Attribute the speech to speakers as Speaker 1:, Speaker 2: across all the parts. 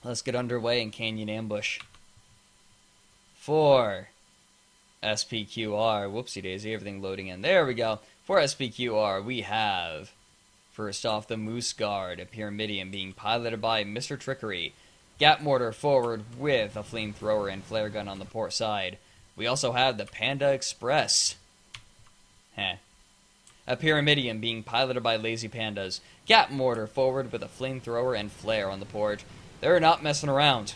Speaker 1: Let's get underway in Canyon Ambush. For SPQR, whoopsie daisy, everything loading in. There we go. For SPQR, we have, first off, the Moose Guard, a Pyramidion being piloted by Mr. Trickery. Gap Mortar forward with a flamethrower and flare gun on the port side. We also have the Panda Express. A Pyramidion being piloted by Lazy Pandas. Gap Mortar forward with a flamethrower and flare on the port. They're not messing around.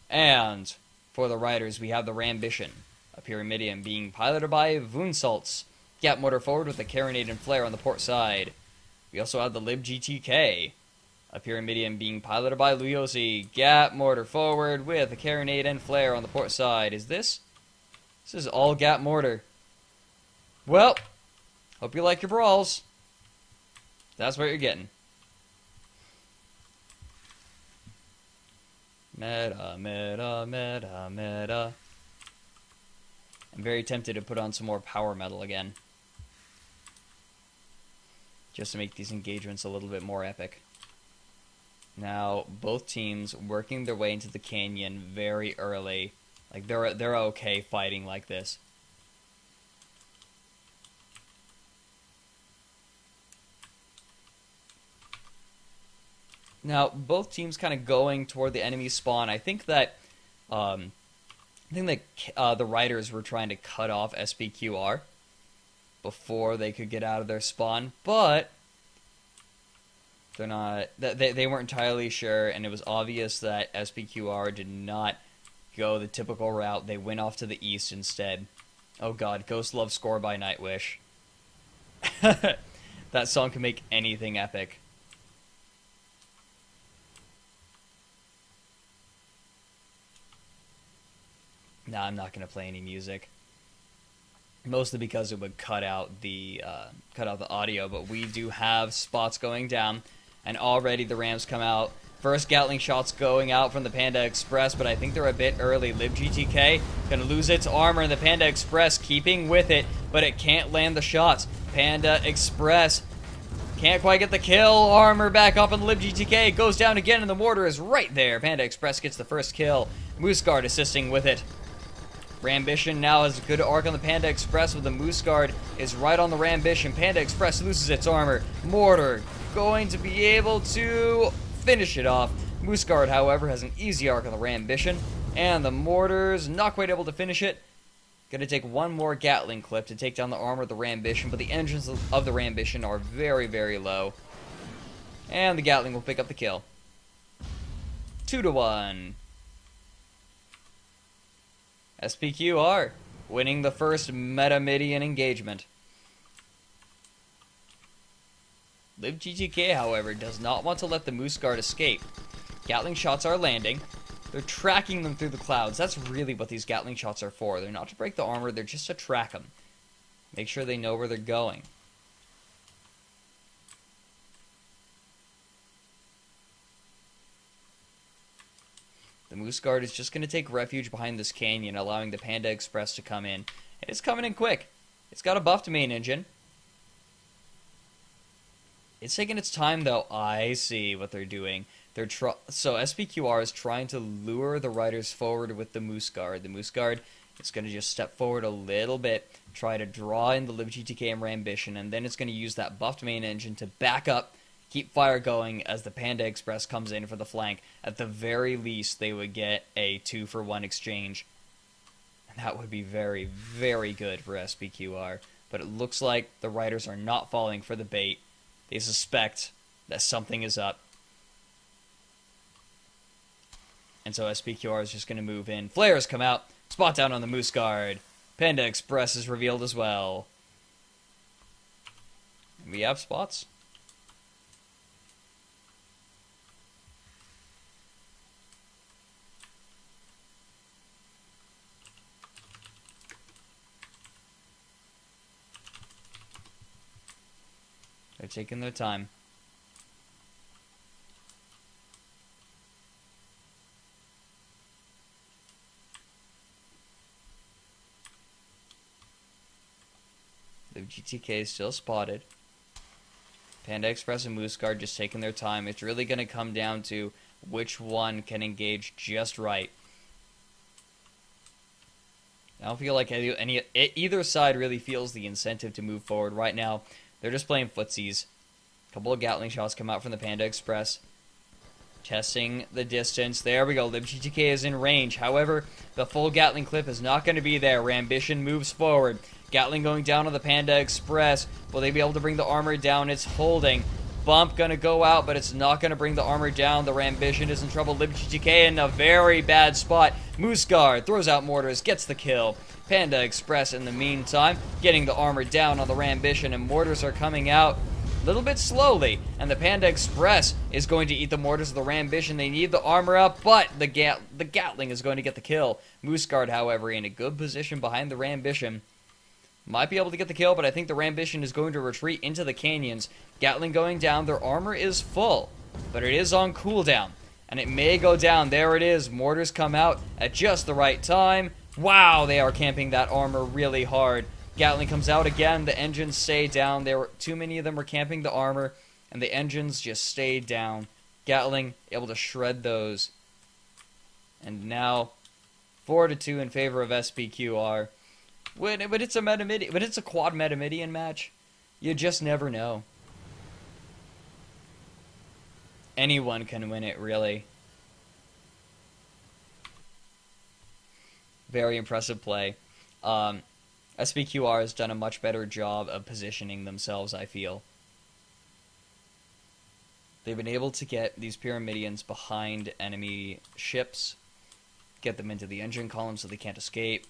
Speaker 1: And for the Riders, we have the Rambition, a Pyramidion being piloted by Voonsalts. Gap Mortar forward with a carronade and flare on the port side. We also have the LibGTK, a Pyramidion being piloted by Luyosi. Gap Mortar forward with a carronade and flare on the port side. This is all Gap Mortar. Well, hope you like your brawls. That's what you're getting. Meta, meta, meta, meta. I'm very tempted to put on some more power metal again, just to make these engagements a little bit more epic. Now, both teams working their way into the canyon very early. Like, they're okay fighting like this. Now, both teams kind of going toward the enemy spawn. I think that the Riders were trying to cut off SPQR before they could get out of their spawn, but they're not. They weren't entirely sure, and it was obvious that SPQR did not go the typical route. They went off to the east instead. Oh God, Ghost Love score by Nightwish. That song can make anything epic. Nah, I'm not going to play any music. Mostly because it would cut out the audio, but we do have spots going down, and already the Rams come out. First Gatling shots going out from the Panda Express, but I think they're a bit early. LibGTK going to lose its armor, and the Panda Express keeping with it, but it can't land the shots. Panda Express can't quite get the kill. Armor back up on the LibGTK. Goes down again, and the mortar is right there. Panda Express gets the first kill. Moose Guard assisting with it. Rambition now has a good arc on the Panda Express, with the Moose Guard is right on the Rambition. Panda Express loses its armor. Mortar going to be able to finish it off. Moose Guard, however, has an easy arc on the Rambition, and the Mortar's not quite able to finish it. Gonna take one more Gatling clip to take down the armor of the Rambition, but the engines of the Rambition are very, very low. And the Gatling will pick up the kill. 2-1. SPQR winning the first Metamidian engagement. LibGTK, however, does not want to let the Moose Guard escape. Gatling shots are landing. They're tracking them through the clouds. That's really what these Gatling shots are for. They're not to break the armor, they're just to track them. Make sure they know where they're going. The Moose Guard is just going to take refuge behind this canyon, allowing the Panda Express to come in. And it's coming in quick. It's got a buffed main engine. It's taking its time, though. I see what they're doing. So SPQR is trying to lure the Riders forward with the Moose Guard. The Moose Guard is going to just step forward a little bit, try to draw in the LibGTK and Rambition, and then it's going to use that buffed main engine to back up, keep fire going as the Panda Express comes in for the flank. At the very least, they would get a 2-for-1 exchange. And that would be very, very good for SPQR. But it looks like the Riders are not falling for the bait. They suspect that something is up. And so SPQR is just going to move in. Flares come out. Spot down on the Moose Guard. Panda Express is revealed as well. We have spots. They're taking their time. The GTK is still spotted. Panda Express and Moose Guard just taking their time. It's really going to come down to which one can engage just right. I don't feel like either side really feels the incentive to move forward right now. They're just playing footsies. A couple of Gatling shots come out from the Panda Express. Testing the distance. There we go. LibGTK is in range. However, the full Gatling clip is not going to be there. Rambition moves forward. Gatling going down on the Panda Express. Will they be able to bring the armor down? It's holding. Bump going to go out, but it's not going to bring the armor down. The Rambition is in trouble. LibGTK in a very bad spot. Moose Guard throws out mortars, gets the kill. Panda Express in the meantime, getting the armor down on the Rambition, and mortars are coming out a little bit slowly. And the Panda Express is going to eat the mortars of the Rambition. They need the armor up, but the Gatling is going to get the kill. Moose Guard, however, in a good position behind the Rambition. Might be able to get the kill, but I think the Rambition is going to retreat into the canyons. Gatling going down. Their armor is full, but it is on cooldown, and it may go down. There it is. Mortars come out at just the right time. Wow, they are camping that armor really hard. Gatling comes out again. The engines stay down. There were too many of them were camping the armor, and the engines just stayed down. Gatling able to shred those. And now 4-2 in favor of SPQR. But it's a quad Metamidian match. You just never know. Anyone can win it, really. Very impressive play. SPQR has done a much better job of positioning themselves, I feel. They've been able to get these Pyramidians behind enemy ships, get them into the engine column so they can't escape,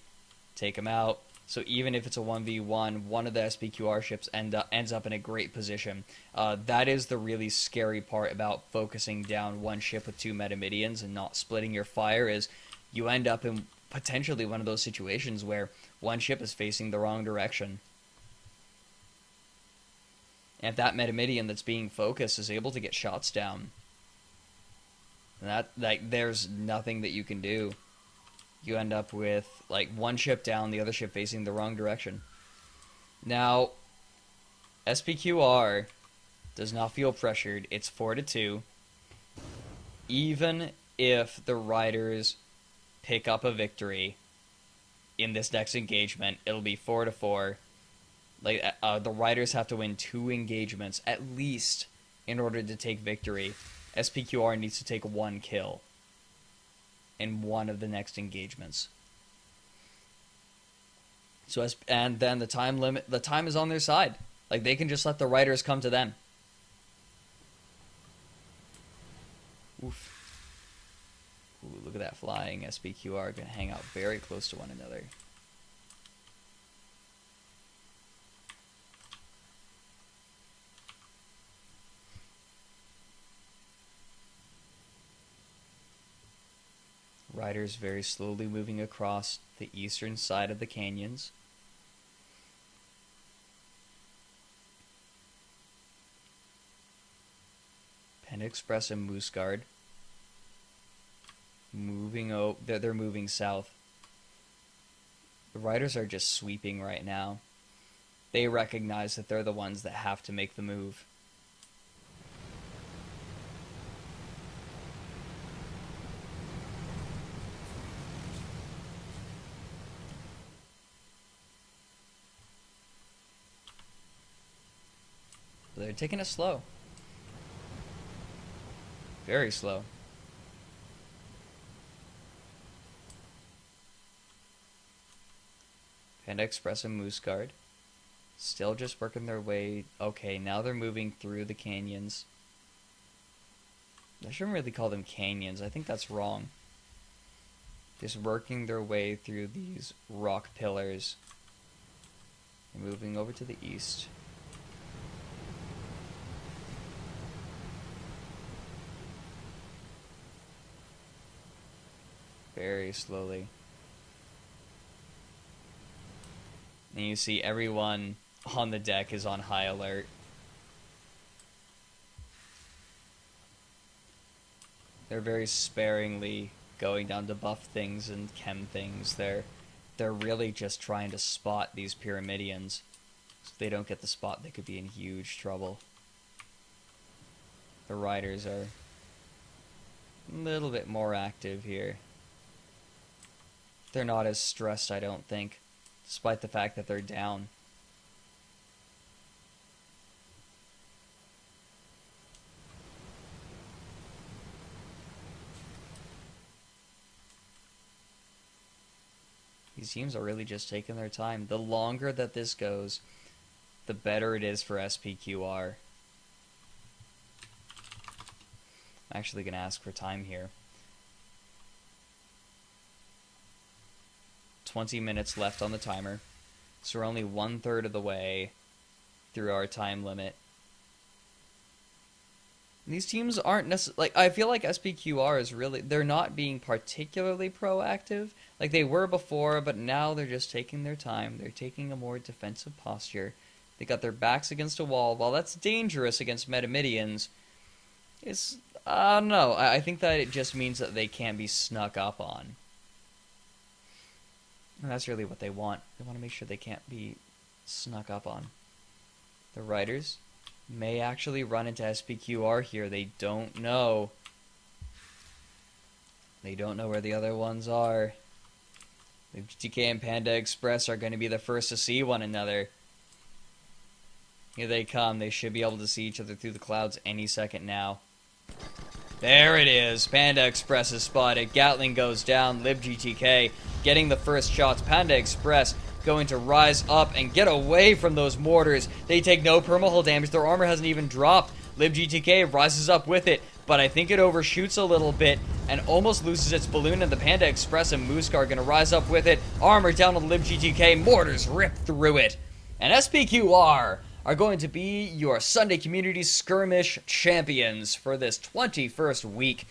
Speaker 1: take them out. So even if it's a 1v1, one of the SPQR ships ends up in a great position. That is the really scary part about focusing down one ship with two Metamidians and not splitting your fire, is you end up in potentially one of those situations where one ship is facing the wrong direction. And if that Metamidian that's being focused is able to get shots down, there's nothing that you can do. You end up with like one ship down, the other ship facing the wrong direction. Now, SPQR does not feel pressured. It's 4-2. Even if the Rydrs pick up a victory in this next engagement, it'll be 4-4. Like the Rydrs have to win 2 engagements at least in order to take victory. SPQR needs to take 1 kill in one of the next engagements. So and then the time is on their side. Like they can just let the Rydrs come to them. Oof. Ooh, look at that flying. SPQR gonna hang out very close to one another. Rydrs very slowly moving across the eastern side of the canyons. Panda Express and Moose Guard moving they're moving south. The Rydrs are just sweeping right now. They recognize that they're the ones that have to make the move. They're taking it slow. Very slow. Panda Express and Moose Guard still just working their way. Okay, now they're moving through the canyons. I shouldn't really call them canyons. I think that's wrong. Just working their way through these rock pillars and moving over to the east. Very slowly. And you see everyone on the deck is on high alert. They're very sparingly going down to buff things and chem things. They're really just trying to spot these Pyramidians. If they don't get the spot, they could be in huge trouble. The Rydrs are a little bit more active here. They're not as stressed, I don't think, despite the fact that they're down. These teams are really just taking their time. The longer that this goes, the better it is for SPQR. I'm actually going to ask for time here. 20 minutes left on the timer. So we're only 1/3 of the way through our time limit. These teams aren't necessarily... Like, I feel like SPQR is really... They're not being particularly proactive. Like, they were before, but now they're just taking their time. They're taking a more defensive posture. They got their backs against a wall. While that's dangerous against Metamidians, it's... I don't know. I think that it just means that they can't be snuck up on. And that's really what they want. They want to make sure they can't be snuck up on. The Rydrs may actually run into SPQR here. They don't know. They don't know where the other ones are. The GTK and Panda Express are going to be the first to see one another. Here they come. They should be able to see each other through the clouds any second now. There it is. Panda Express is spotted. Gatling goes down. LibGTK getting the first shots. Panda Express going to rise up and get away from those mortars. They take no permahull damage. Their armor hasn't even dropped. LibGTK rises up with it, but I think it overshoots a little bit and almost loses its balloon, and the Panda Express and Muska are going to rise up with it. Armor down on LibGTK. Mortars rip through it. And SPQR are going to be your Sunday Community Skirmish champions for this 21st week